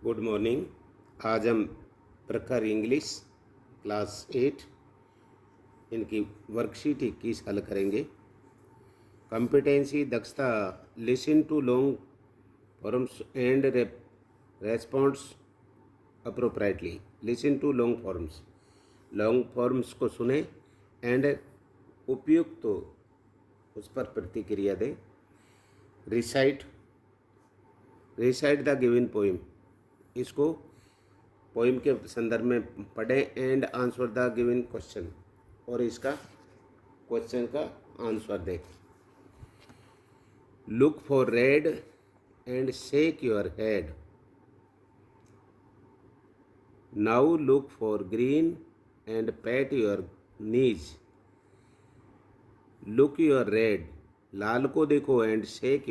Good morning. आज हम प्रखर इंग्लिश क्लास 8 इनकी वर्कशीट 21 हल करेंगे। कॉम्पिटेंसी दक्षता, listen to long forms and response appropriately. Listen to long forms को सुने एंड उपयुक्त तो उस पर प्रतिक्रिया दें। Recite recite the given poem, इसको पोइम के संदर्भ में पढ़ें and answer the given question, और इसका क्वेश्चन का आंसर दें। Look for red and shake your head. Now look for green and pat your knees. Look your red, लाल को देखो, एंड शेक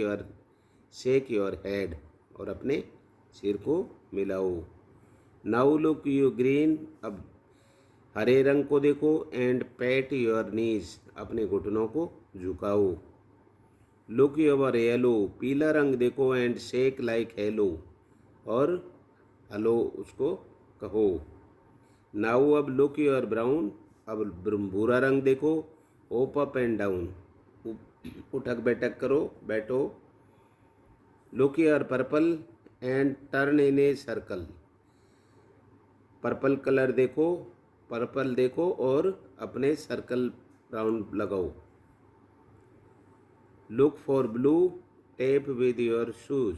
योर हेड, और अपने सिर को मिलाओ। नाउ लुक यू ग्रीन, अब हरे रंग को देखो, एंड पैट योर नीज, अपने घुटनों को झुकाओ। लुक योर येलो, पीला रंग देखो, एंड शेक लाइक हेलो, और हेलो उसको कहो। नाउ अब लुक योर ब्राउन, अब भूरा रंग देखो, ओप अप एंड डाउन, उठक बैठक करो, बैठो। Look your purple and turn in a circle, purple colour देखो, पर्पल देखो और अपने सर्कल राउंड लगाओ। Look for blue, tape with your shoes,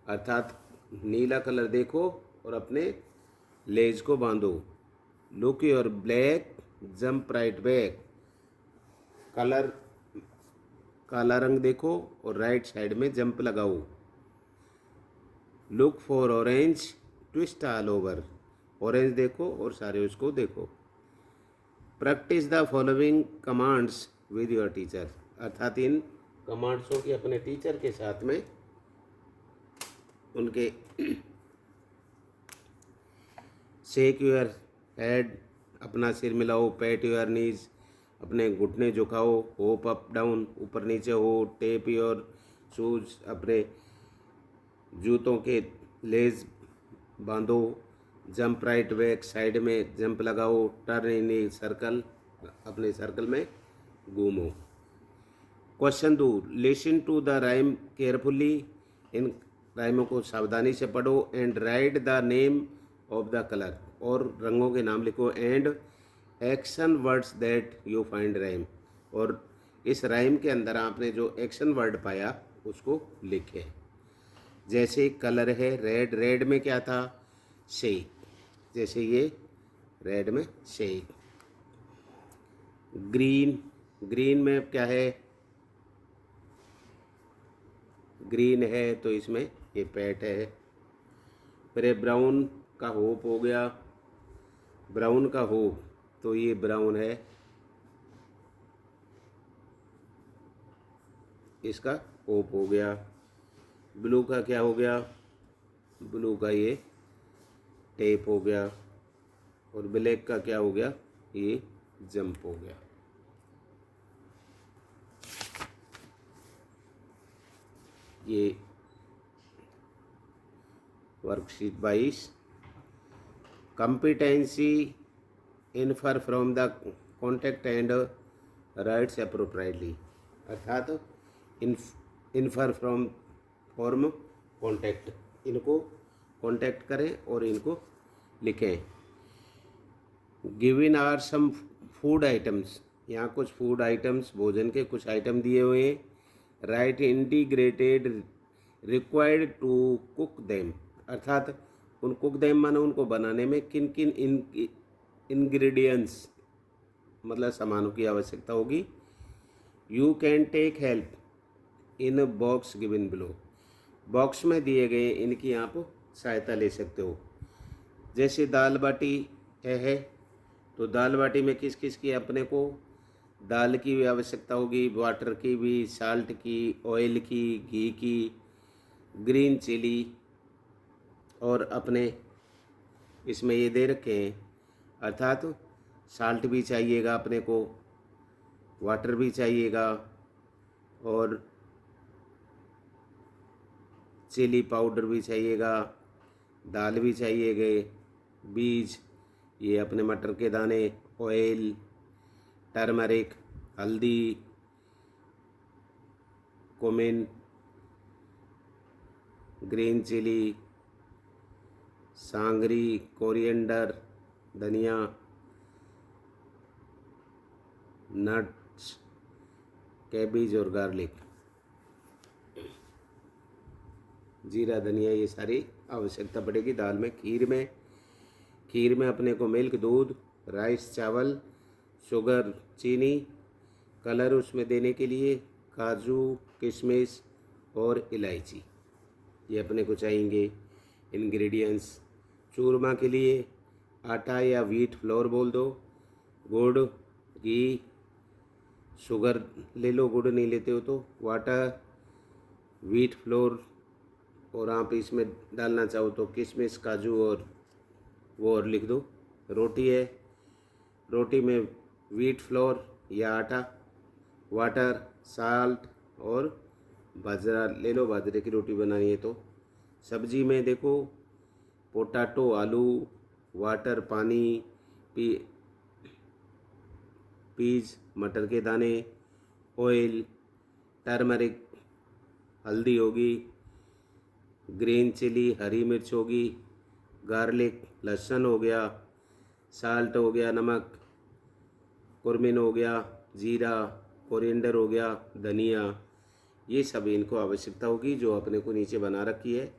अर्थात नीला कलर देखो और अपने लेज को बांधो। Look your black, jump right back, colour काला रंग देखो और राइट साइड में जंप लगाओ। Look for orange, twist all over, orange देखो और सारे उसको देखो। Practise the following commands with your teacher, अर्थात इन कमांड्सों की अपने टीचर के साथ में उनके शेक योर हेड, अपना सिर मिलाओ, पैट योर नीज, अपने घुटने झुकाओ, होप अप डाउन, ऊपर नीचे हो, टेप योर शूज, अपने जूतों के लेज बांधो, जंप राइट बैक, साइड में जंप लगाओ, टर्न इन ए सर्कल, अपने सर्कल में घूमो। Question 2, listen to the rhyme carefully, इन राइमों को सावधानी से पढ़ो, and write the name of the colour, और रंगों के नाम लिखो, and action words that you find rhyme, और इस राइम के अंदर आपने जो एक्शन वर्ड पाया उसको लिखे। जैसे कलर है रेड, रेड में क्या था, शेक, जैसे ये रेड में शेक। ग्रीन, ग्रीन में क्या है, ग्रीन है तो इसमें ये पैट है। फिर ये ब्राउन का होप हो गया, ब्राउन का होप तो ये ब्राउन है, इसका होप हो गया। ब्लू का क्या हो गया, ब्लू का ये टेप हो गया, और ब्लैक का क्या हो गया, ये जंप हो गया। ये worksheet 22, competency infer from the context and rights appropriately, अर्थात इन्फर फ्रॉम फॉर्म कॉन्टेक्ट, इनको कॉन्टेक्ट करें और इनको लिखें। Given are some food items, यहाँ कुछ फूड आइटम्स, भोजन के कुछ आइटम दिए हुए हैं। Right integrated required to cook them, अर्थात उन कुक देम माने उनको बनाने में किन किन इंग्रेडिएंट्स मतलब सामानों की आवश्यकता होगी। You can take help in box given below, box में दिए गए इनकी आप सहायता ले सकते हो। जैसे दाल बाटी है तो दाल बाटी में किस किस की अपने को दाल की भी आवश्यकता होगी, वाटर की भी, साल्ट की, ऑयल की, घी की, ग्रीन चिली, और अपने इसमें ये दे रखे हैं, अर्थात साल्ट भी चाहिएगा अपने को, वाटर भी चाहिएगा, और चिली पाउडर भी चाहिएगा, दाल भी चाहिए गए, बीज, ये अपने मटर के दाने, ऑयल, टर्मरिक, हल्दी, कुमिन, ग्रीन चिली, सांगरी, कोरिएंडर, धनिया, नट्स, कैबेज और गार्लिक, जीरा, धनिया, ये सारी आवश्यकता पड़ेगी दाल में। खीर में अपने को मिल्क, दूध, राइस, चावल, शुगर, चीनी, कलर उसमें देने के लिए काजू, किशमिश और इलायची, ये अपने को चाहिए इंग्रेडिएंट्स। चूरमा के लिए आटा या व्हीट फ्लोर बोल दो, गुड़, घी, शुगर ले लो, गुड़ नहीं लेते हो तो, वाटर, व्हीट फ्लोर, और आप इसमें डालना चाहो तो किशमिश, काजू और वो और लिख दो। रोटी है, रोटी में व्हीट फ्लोर या आटा, वाटर, साल्ट और बाजरा ले लो, बाजरे की रोटी बनानी है तो। सब्जी में देखो पोटैटो, आलू, वाटर, पानी, पी पीज, मटर के दाने, ऑयल, टर्मरिक, हल्दी होगी, ग्रीन चिली, हरी मिर्च होगी, गार्लिक, लहसुन हो गया, साल्ट हो गया, नमक, कुरमिन हो गया, जीरा, कोरिएंडर हो गया, धनिया, ये सब इनको आवश्यकता होगी जो अपने को नीचे बना रखी है।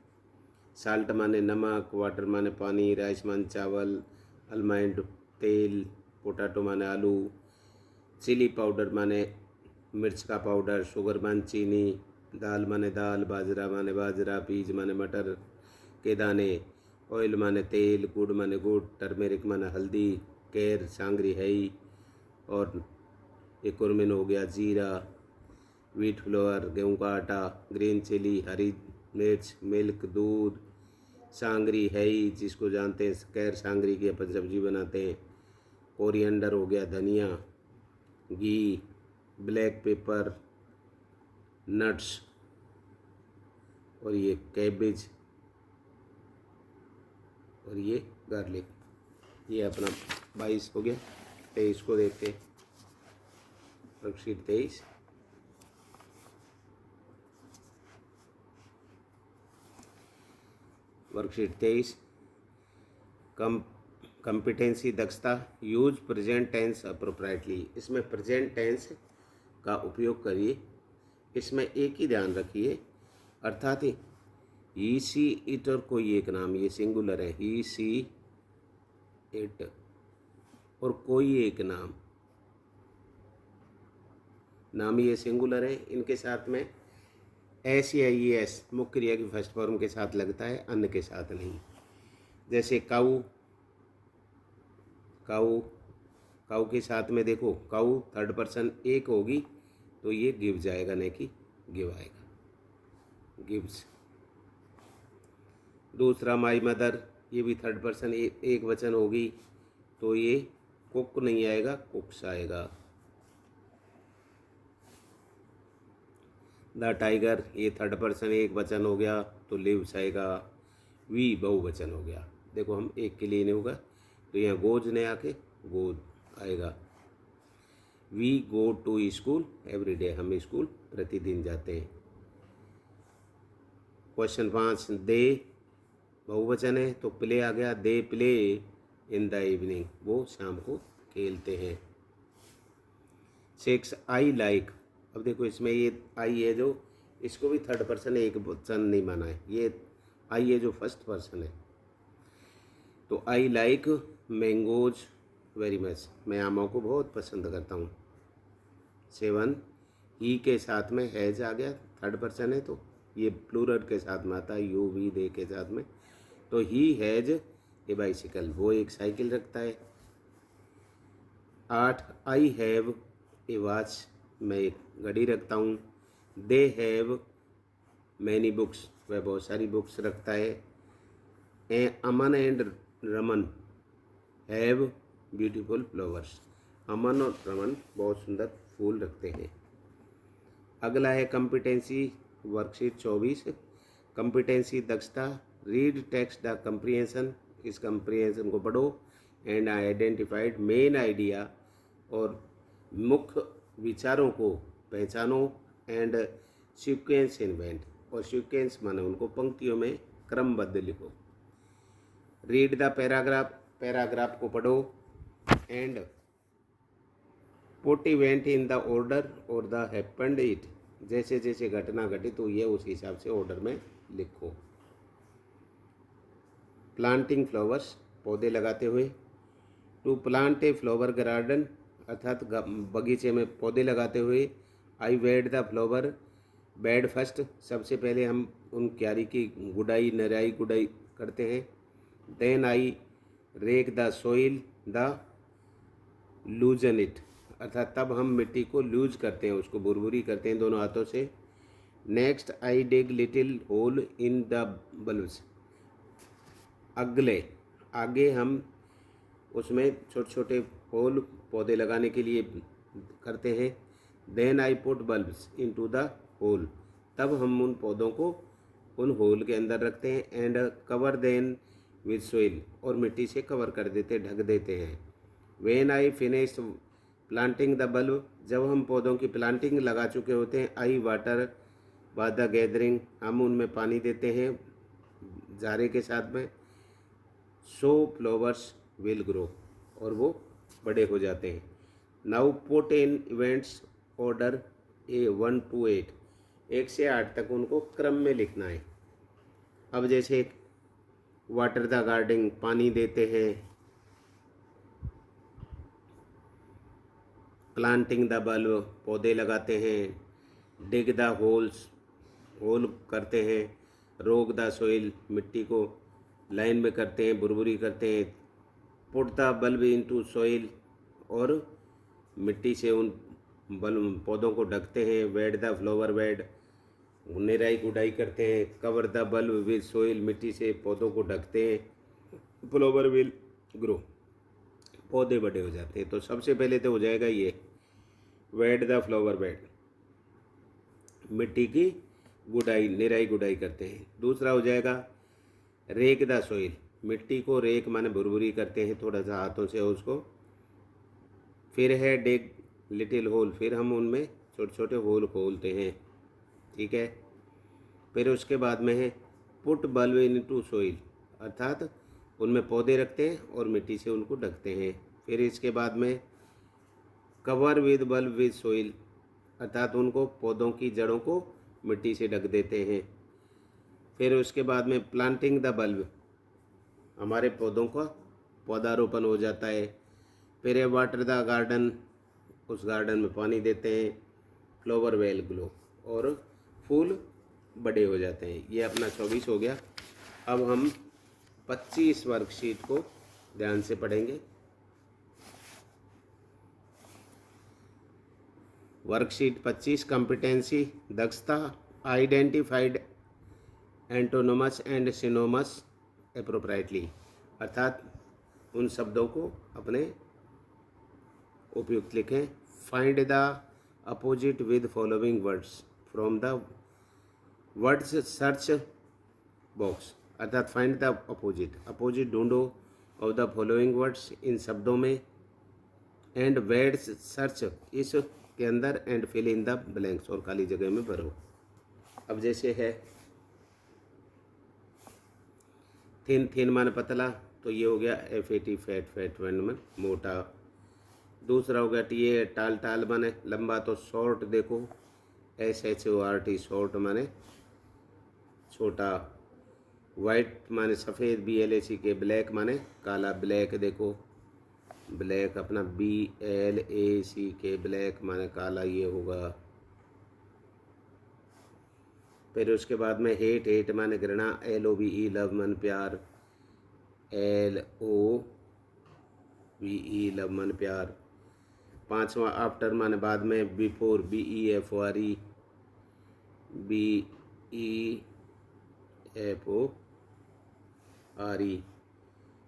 साल्ट माने नमक, वाटर माने पानी, राइस माने चावल, अलमंड तेल, पोटैटो माने आलू, चिली पाउडर माने मिर्च का पाउडर, शुगर माने चीनी, दाल माने दाल, बाजरा माने बाजरा, बीज माने मटर के दाने, ऑयल माने तेल, गुड़ माने गुड़, टर्मेरिक माने हल्दी, केर, सांगरी है, और एक कुरमिन हो गया, जीरा, व्हीट फ्लोर, गेहूं का आटा, ग्रीन चिली, हरी मिर्च, मिल्क, दूध, सांगरी है जिसको जानते हैं कैर सांगरी की अपन सब्जी बनाते हैं, कोरिएंडर हो गया, धनिया, घी, ब्लैक पेपर, नट्स, और ये कैबेज, और ये गार्लिक। ये अपना 22 हो गया। 23 को देखते हैं, वर्कशीट 23। वर्कशीट 23 कंपिटेंसी, दक्षता, यूज प्रेजेंट टेंस अप्रोप्रिएटली। इसमें प्रेजेंट टेंस का उपयोग करिए। इसमें एक ही ध्यान रखिए, अर्थात ही सी इट और कोई एक नाम, ये सिंगुलर है, ही सी इट और कोई एक नाम, नाम ये सिंगुलर है, इनके साथ में एस या ई एस मुख्य क्रिया की फर्स्ट फॉर्म के साथ लगता है, अन्य के साथ नहीं। जैसे काऊ, काऊ, काऊ के साथ में देखो काऊ थर्ड पर्सन एक होगी तो ये गिव जाएगा, नहीं कि गिव आएगा, गिव्स। दूसरा माई मदर, ये भी थर्ड पर्सन एक वचन होगी तो ये कुक नहीं आएगा, कुक्स आएगा। द टाइगर, ये थर्ड पर्सन एक वचन हो गया तो लिव्स आएगा। वी बहुवचन हो गया, देखो हम एक के लिए नहीं होगा तो यहाँ गोज ने आके गोज आएगा। We go to school every day, हम स्कूल प्रतिदिन जाते हैं। क्वेश्चन 5, दे बहुवचन है तो प्ले आ गया, they play in the evening, वो शाम को खेलते हैं। 6, आई लाइक, अब देखो इसमें ये आई है जो, इसको भी थर्ड पर्सन एक वचन नहीं माना है, ये आई है जो फर्स्ट पर्सन है, तो I like mangoes very much, मैं आमों को बहुत पसंद करता हूँ। 7, ही के साथ में हैज आ गया, थर्ड पर्सन है तो ये प्लूरल के साथ में आता है, यू वी दे के साथ में, तो ही हैज ए बाइसिकल, वो एक साइकिल रखता है। 8, आई हैव ए वॉच, मैं एक घड़ी रखता हूँ। दे हैव मैनी बुक्स, वह बहुत सारी बुक्स रखता है। Aman and Raman have beautiful flowers, Aman और रमन बहुत सुंदर फूल रखते हैं। अगला है कॉम्पिटेंसी, वर्कशीट 24, कॉम्पिटेंसी दक्षता, रीड टेक्स्ट द कंप्रीहेंशन, इस कंप्रीहेंशन को पढ़ो। एंड आइडेंटिफाइड मेन आइडिया, और मुख्य विचारों को पहचानो। एंड सीक्वेंस इन्वेंट, और सीक्वेंस माने उनको पंक्तियों में क्रमबद्ध लिखो। रीड द पैराग्राफ, पैराग्राफ को पढ़ो। And put event in the order और द हैपेंड इट, जैसे जैसे घटना घटित हुई है उस हिसाब से ऑर्डर में लिखो। प्लांटिंग फ्लावर्स, पौधे लगाते हुए। To plant a flower garden, अर्थात बगीचे में पौधे लगाते हुए। I weed the flower bed first, सबसे पहले हम उन क्यारी की गुडाई निराई गुडाई करते हैं। Then I rake the soil the loosen it, अर्थात तब हम मिट्टी को लूज करते हैं, उसको बुरबुरी करते हैं दोनों हाथों से। Next I dig little hole in the bulbs, अगले आगे हम उसमें छोटे छोटे होल पौधे लगाने के लिए करते हैं। Then I put bulbs into the hole, तब हम उन पौधों को उन होल के अंदर रखते हैं। And cover then with soil, और मिट्टी से कवर कर देते, ढक देते हैं। When I finish planting the bulb, जब हम पौधों की प्लांटिंग लगा चुके होते हैं। आई वाटर बाद द गैदरिंग, हम उनमें पानी देते हैं जारे के साथ में। सो फ्लावर्स विल ग्रो, और वो बड़े हो जाते हैं। Now put in events order A 1 to 8, 1 से 8 तक उनको क्रम में लिखना है। अब जैसे वाटर द गार्डन, पानी देते हैं। प्लांटिंग द बल्ब, पौधे लगाते हैं। डिग द होल्स, होल करते हैं। रोक द सोइल, मिट्टी को लाइन में करते हैं, बुरबुरी करते हैं। Put the bulb into soil, और मिट्टी से उन बल्ब पौधों को ढकते हैं। वेड द फ्लावर बेड, निराई गुडाई करते हैं। Cover the bulb with soil, मिट्टी से पौधों को ढकते हैं। फ्लावर विल ग्रो, पौधे बड़े हो जाते हैं। तो सबसे पहले तो हो जाएगा ये वेड द फ्लावर बेड, मिट्टी की गुडाई निराई गुडाई करते हैं। दूसरा हो जाएगा रेक द सोइल, मिट्टी को रेक माने बुरबुरी करते हैं थोड़ा सा हाथों से उसको। फिर है डिग लिटिल होल, फिर हम उनमें छोटे छोटे होल खोलते हैं, ठीक है। फिर उसके बाद में है put bulb into soil, अर्थात उनमें पौधे रखते हैं और मिट्टी से उनको ढकते हैं। फिर इसके बाद में cover with bulb with soil, अर्थात उनको पौधों की जड़ों को मिट्टी से ढक देते हैं। फिर उसके बाद में प्लांटिंग द बल्ब, हमारे पौधों का पौधारोपण हो जाता है। फिर है वाटर द गार्डन, उस गार्डन में पानी देते हैं। फ्लावर वेल ग्लो, और फूल बड़े हो जाते हैं। ये अपना 24 हो गया। अब हम 25 वर्कशीट को ध्यान से पढ़ेंगे। वर्कशीट 25 कॉम्पिटेंसी, दक्षता। Identified antonyms and synonyms appropriately, अर्थात उन शब्दों को अपने उपयुक्त लिखें। Find the opposite with following words from the words search box, अर्थात फाइंड द अपोजिट, अपोजिट ढूंढो ऑफ द फॉलोइंग वर्ड्स, इन शब्दों में। एंड वर्ड्स सर्च, इस के अंदर। And fill in the blanks, और खाली जगह में भरो। अब जैसे है थिन, थिन माने पतला, तो ये हो गया FAT फैट, फैट माने मोटा। दूसरा हो गया TA टाल, टाल माने लंबा, तो शॉर्ट देखो SHORT, शॉर्ट माने छोटा। वाइट माने सफ़ेद BLACK, ब्लैक माने काला, ब्लैक देखो ब्लैक अपना BLACK, ब्लैक माने काला, ये होगा। फिर उसके बाद में हेट, हेट माने घृणा, LOVE लव मन प्यार, LOVE लव मन प्यार। पांचवा आफ्टर माने बाद में, बिफोर BEFORE, BEFORE।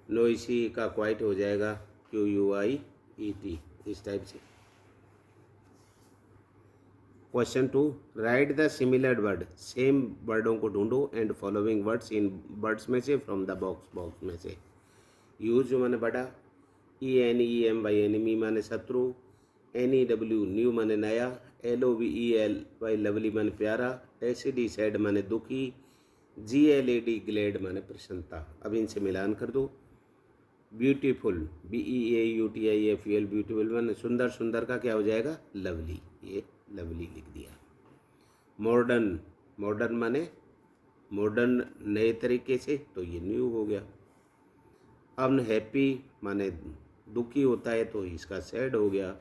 नोइसी का क्वाइट हो जाएगा QUIET, इस टाइप से। Question 2, write the similar word, same वर्डों को ढूंढो and following words in words में से फ्रॉम द बॉक्स में से। यूज माने बड़ा, ENEMY एनिमी माने शत्रु, NEW न्यू माने नया, LOVELY लवली माने प्यारा, SED सैड माने दुखी, GLAD ग्लेड माने प्रसन्नता। अब इनसे मिलान कर दो। ब्यूटीफुल, BEAUTIFUL ब्यूटीफुल माने सुंदर, सुंदर का क्या हो जाएगा? लवली, ये लवली लिख दिया। मॉडर्न, मॉडर्न माने मॉडर्न नए तरीके से, तो ये न्यू हो गया। अनहैप्पी माने दुखी होता है, तो इसका सैड हो गया।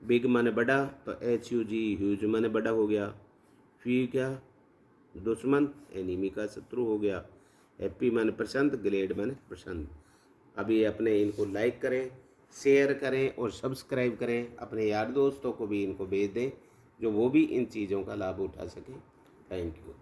बिग माने बड़ा, तो HUG ह्यूज माने बड़ा हो गया। फी क्या? दुश्मन, एनिमी का शत्रु हो गया। हैप्पी माने प्रसन्न, ग्लेड माने प्रसन्न। अभी अपने इनको लाइक करें, शेयर करें और सब्सक्राइब करें। अपने यार दोस्तों को भी इनको भेज दें, जो वो भी इन चीज़ों का लाभ उठा सकें। Thank you.